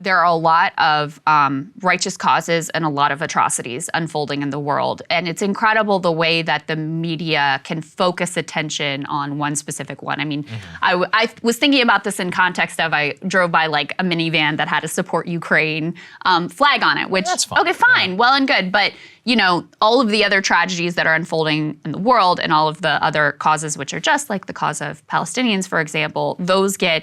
There are a lot of righteous causes and a lot of atrocities unfolding in the world. And it's incredible the way that the media can focus attention on one specific one. I mean, I was thinking about this in context of I drove by like a minivan that had a Support Ukraine flag on it, which, that's fine. Okay, fine, yeah. Well and good. But, you know, all of the other tragedies that are unfolding in the world and all of the other causes, which are just like the cause of Palestinians, for example, those get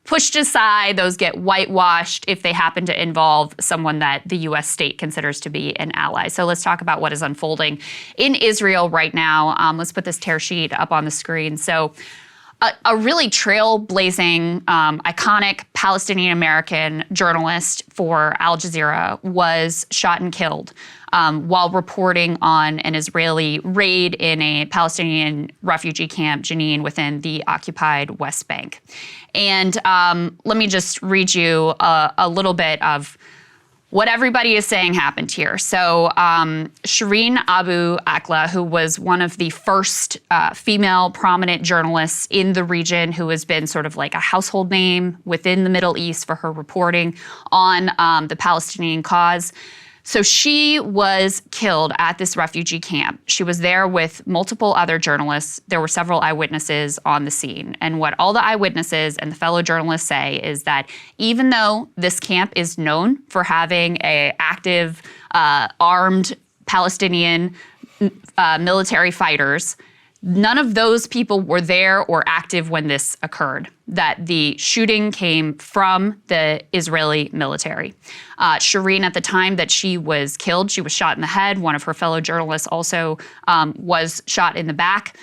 pushed aside, those get whitewashed if they happen to involve someone that the U.S. state considers to be an ally. So let's talk about what is unfolding in Israel right now. Let's put this tear sheet up on the screen. So a really trailblazing, iconic Palestinian-American journalist for Al-Jazeera was shot and killed while reporting on an Israeli raid in a Palestinian refugee camp, Jenin, within the occupied West Bank. And let me just read you a little bit of what everybody is saying happened here. So Shireen Abu Akleh, who was one of the first female prominent journalists in the region, who has been sort of like a household name within the Middle East for her reporting on the Palestinian cause. So she was killed at this refugee camp. She was there with multiple other journalists. There were several eyewitnesses on the scene. And what all the eyewitnesses and the fellow journalists say is that even though this camp is known for having an active, armed Palestinian military fighters, none of those people were there or active when this occurred, that the shooting came from the Israeli military. Shireen, at the time that she was killed, she was shot in the head. One of her fellow journalists also was shot in the back.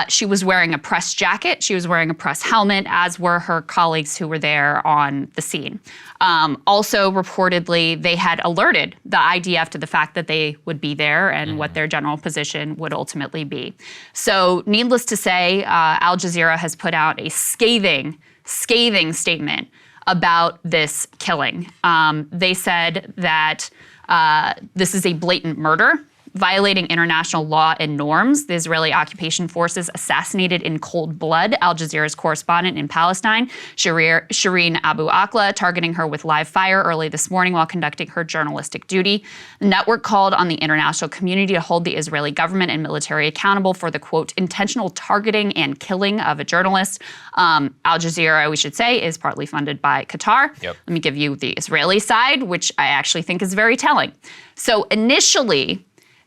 She was wearing a press jacket. She was wearing a press helmet, as were her colleagues who were there on the scene. Also, reportedly, they had alerted the IDF to the fact that they would be there and what their general position would ultimately be. So, needless to say, Al Jazeera has put out a scathing statement about this killing. They said that this is a blatant murder, violating international law and norms. The Israeli occupation forces assassinated in cold blood Al Jazeera's correspondent in Palestine, Shireen Abu Akleh, targeting her with live fire early this morning while conducting her journalistic duty. The network called on the international community to hold the Israeli government and military accountable for the, quote, intentional targeting and killing of a journalist. Al Jazeera, we should say, is partly funded by Qatar. Yep. Let me give you the Israeli side, which I actually think is very telling. So initially,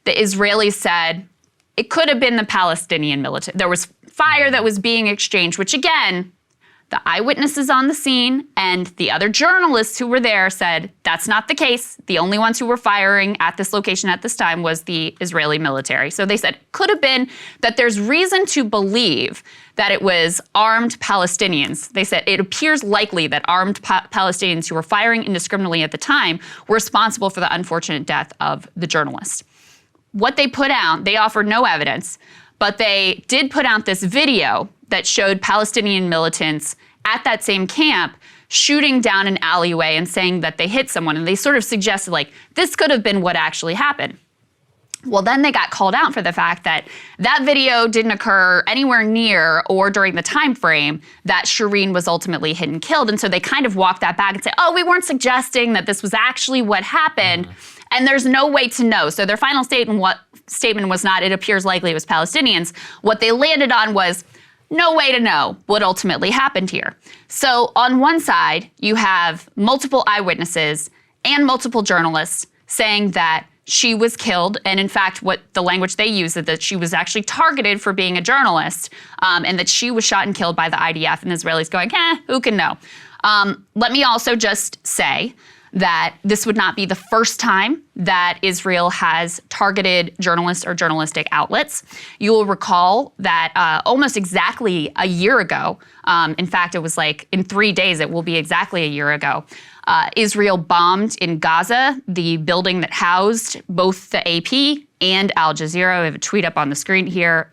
the Israelis said it could have been the Palestinian military. There was fire that was being exchanged, which again, the eyewitnesses on the scene and the other journalists who were there said that's not the case. The only ones who were firing at this location at this time was the Israeli military. So they said it could have been that there's reason to believe that it was armed Palestinians. They said it appears likely that armed Palestinians who were firing indiscriminately at the time were responsible for the unfortunate death of the journalist. What they put out, they offered no evidence, but they did put out this video that showed Palestinian militants at that same camp shooting down an alleyway and saying that they hit someone. And they sort of suggested, like, this could have been what actually happened. Well, then they got called out for the fact that that video didn't occur anywhere near or during the time frame that Shireen was ultimately hit and killed. And so they kind of walked that back and said, oh, we weren't suggesting that this was actually what happened. And there's no way to know. So their final statement was not, it appears likely it was Palestinians. What they landed on was no way to know what ultimately happened here. So on one side, you have multiple eyewitnesses and multiple journalists saying that she was killed. And in fact, what the language they use is that she was actually targeted for being a journalist, and that she was shot and killed by the IDF, and the Israelis going, who can know? Let me also just say that this would not be the first time that Israel has targeted journalists or journalistic outlets. You will recall that almost exactly a year ago, in fact, it was like in 3 days, it will be exactly a year ago, Israel bombed in Gaza the building that housed both the AP and Al Jazeera. We have a tweet up on the screen here.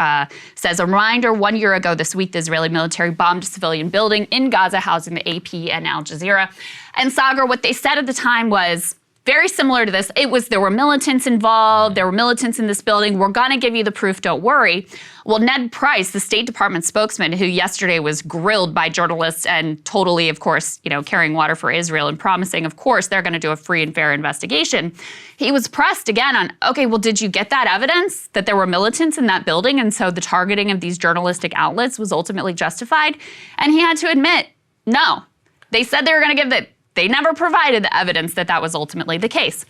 Says, a reminder, 1 year ago this week, the Israeli military bombed a civilian building in Gaza housing the AP and Al Jazeera. And Saagar, what they said at the time was, very similar to this. There were militants involved. There were militants in this building. We're going to give you the proof. Don't worry. Well, Ned Price, the State Department spokesman, who yesterday was grilled by journalists and totally, of course, carrying water for Israel and promising, of course, they're going to do a free and fair investigation. He was pressed again on, okay, well, did you get that evidence that there were militants in that building? And so the targeting of these journalistic outlets was ultimately justified. And he had to admit, no, they said they were going to give it. They never provided the evidence that that was ultimately the case.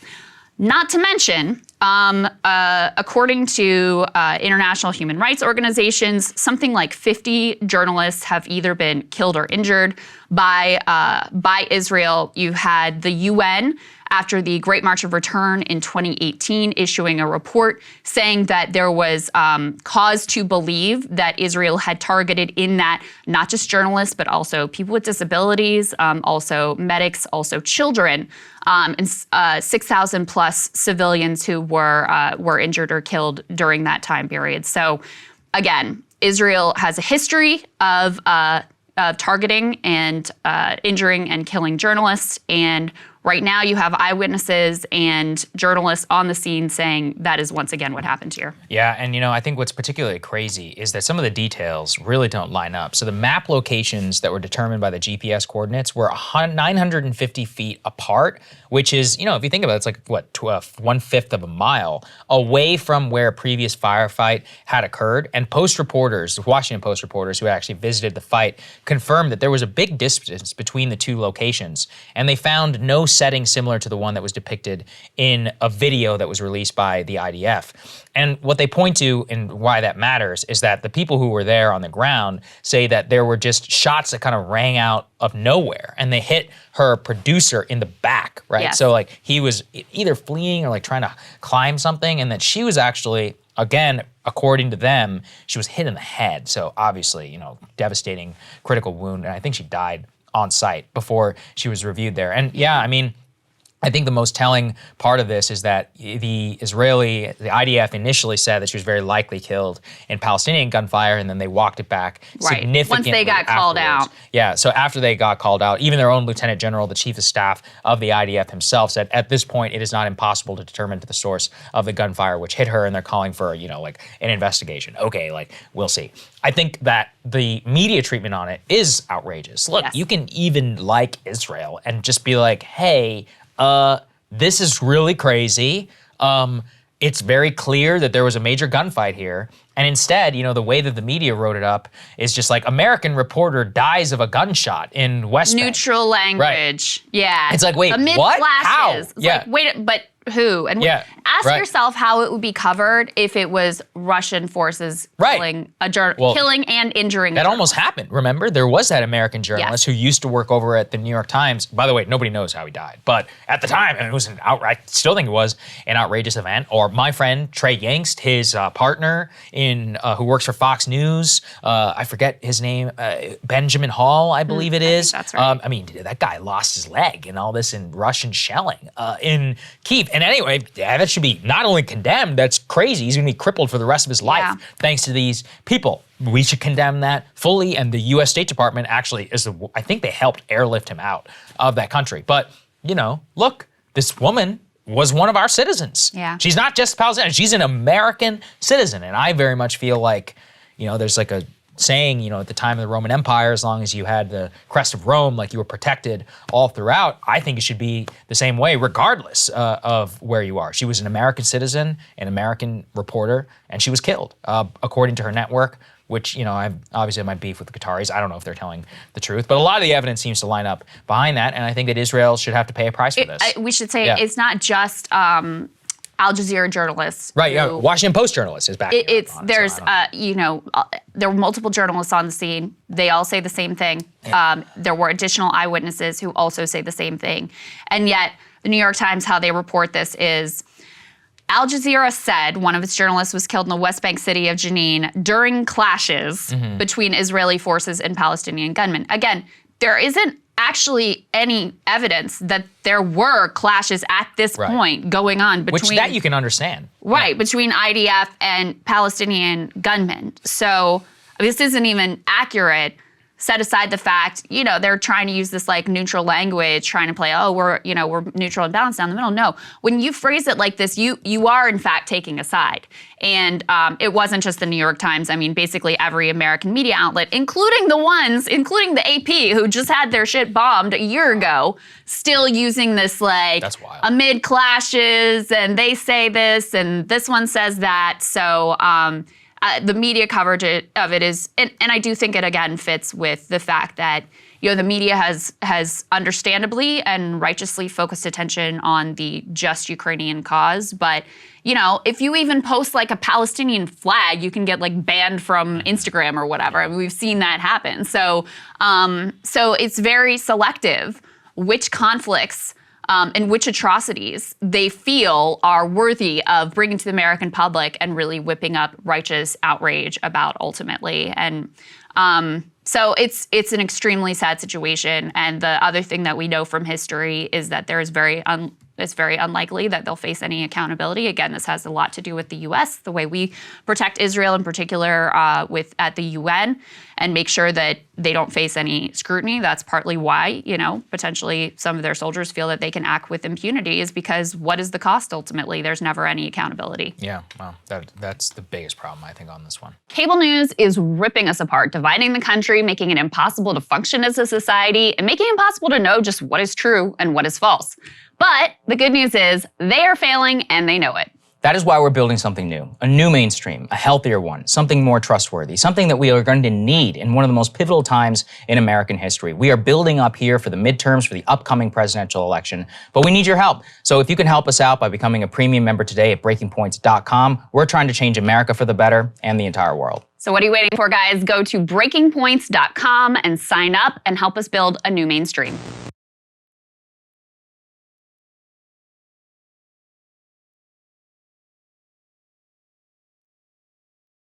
Not to mention, according to international human rights organizations, something like 50 journalists have either been killed or injured by Israel. You had the UN, after the Great March of Return in 2018, issuing a report saying that there was cause to believe that Israel had targeted in that not just journalists, but also people with disabilities, also medics, also children, and 6,000 plus civilians who were injured or killed during that time period. So again, Israel has a history of targeting and injuring and killing journalists, and right now you have eyewitnesses and journalists on the scene saying that is once again what happened here. Yeah, and I think what's particularly crazy is that some of the details really don't line up. So the map locations that were determined by the GPS coordinates were 950 feet apart, which is, if you think about it, it's like, what, 1/5 of a mile away from where a previous firefight had occurred. And Washington Post reporters who actually visited the fight confirmed that there was a big distance between the two locations, and they found no setting similar to the one that was depicted in a video that was released by the IDF. And what they point to and why that matters is that the people who were there on the ground say that there were just shots that kind of rang out of nowhere, and they hit her producer in the back, right? Yes. So like he was either fleeing or like trying to climb something, and that she was actually, again, according to them, she was hit in the head. So obviously, devastating critical wound, and I think she died on site before she was reviewed there. And yeah, I think the most telling part of this is that the IDF initially said that she was very likely killed in Palestinian gunfire, and then they walked it back significantly once they got called out. Yeah, so after they got called out, even their own lieutenant general, the chief of staff of the IDF himself, said at this point it is not impossible to determine the source of the gunfire which hit her, and they're calling for an investigation. Okay, we'll see. I think that the media treatment on it is outrageous. Look, you can even like Israel and just be like, hey, this is really crazy. It's very clear that there was a major gunfight here. And instead, the way that the media wrote it up is just like, American reporter dies of a gunshot in West Bank. Neutral language. Right. Yeah. It's like, wait, amid what? Flashes. How? It's yeah. like, wait, but who? And ask yourself how it would be covered if it was Russian forces killing killing and injuring that almost happened. Remember, there was that American journalist who used to work over at the New York Times. By the way, nobody knows how he died, but at the time, it was I still think it was an outrageous event. Or my friend Trey Yangst, his partner who works for Fox News, I forget his name, Benjamin Hall, I believe it is. That's right. That guy lost his leg and all this in Russian shelling in Kyiv. And anyway, that should be not only condemned, that's crazy. He's going to be crippled for the rest of his life thanks to these people. We should condemn that fully, and the U.S. State Department actually I think they helped airlift him out of that country. But, look, this woman was one of our citizens. Yeah. She's not just Palestinian, she's an American citizen. And I very much feel like, there's like a saying, at the time of the Roman Empire, as long as you had the crest of Rome, you were protected all throughout. I think it should be the same way, regardless of where you are. She was an American citizen, an American reporter, and she was killed, according to her network, which, I obviously have my beef with the Qataris. I don't know if they're telling the truth, but a lot of the evidence seems to line up behind that, and I think that Israel should have to pay a price for this. We should say it's not just Al-Jazeera journalists. Right, Washington Post journalists is back here. There were multiple journalists on the scene. They all say the same thing. Yeah. There were additional eyewitnesses who also say the same thing. And yet, the New York Times, how they report this is, Al-Jazeera said one of its journalists was killed in the West Bank city of Jenin during clashes between Israeli forces and Palestinian gunmen. Again, there isn't actually any evidence that there were clashes at this point going on between— Which that you can understand. Right, between IDF and Palestinian gunmen. So this isn't even accurate. set aside the fact, they're trying to use this like neutral language, trying to play, oh, we're neutral and balanced down the middle. No, when you phrase it like this, you are in fact taking a side. And it wasn't just the New York Times. I mean, basically every American media outlet, including the AP, who just had their shit bombed a year ago, still using this like amid clashes, and they say this and this one says that. So the media coverage of it is, and I do think it again fits with the fact that the media has understandably and righteously focused attention on the just Ukrainian cause, but if you even post like a Palestinian flag, you can get like banned from Instagram or whatever. I mean, we've seen that happen. So it's very selective which conflicts and which atrocities they feel are worthy of bringing to the American public and really whipping up righteous outrage about ultimately. And so it's an extremely sad situation. And the other thing that we know from history is that there is it's very unlikely that they'll face any accountability. Again, this has a lot to do with the U.S., the way we protect Israel in particular at the UN and make sure that they don't face any scrutiny. That's partly why, potentially some of their soldiers feel that they can act with impunity is because what is the cost ultimately? There's never any accountability. Yeah, well, that's the biggest problem, I think, on this one. Cable news is ripping us apart, dividing the country, making it impossible to function as a society, and making it impossible to know just what is true and what is false. But the good news is they are failing and they know it. That is why we're building something new, a new mainstream, a healthier one, something more trustworthy, something that we are going to need in one of the most pivotal times in American history. We are building up here for the midterms, for the upcoming presidential election, but we need your help. So if you can help us out by becoming a premium member today at breakingpoints.com, we're trying to change America for the better and the entire world. So what are you waiting for, guys? Go to breakingpoints.com and sign up and help us build a new mainstream.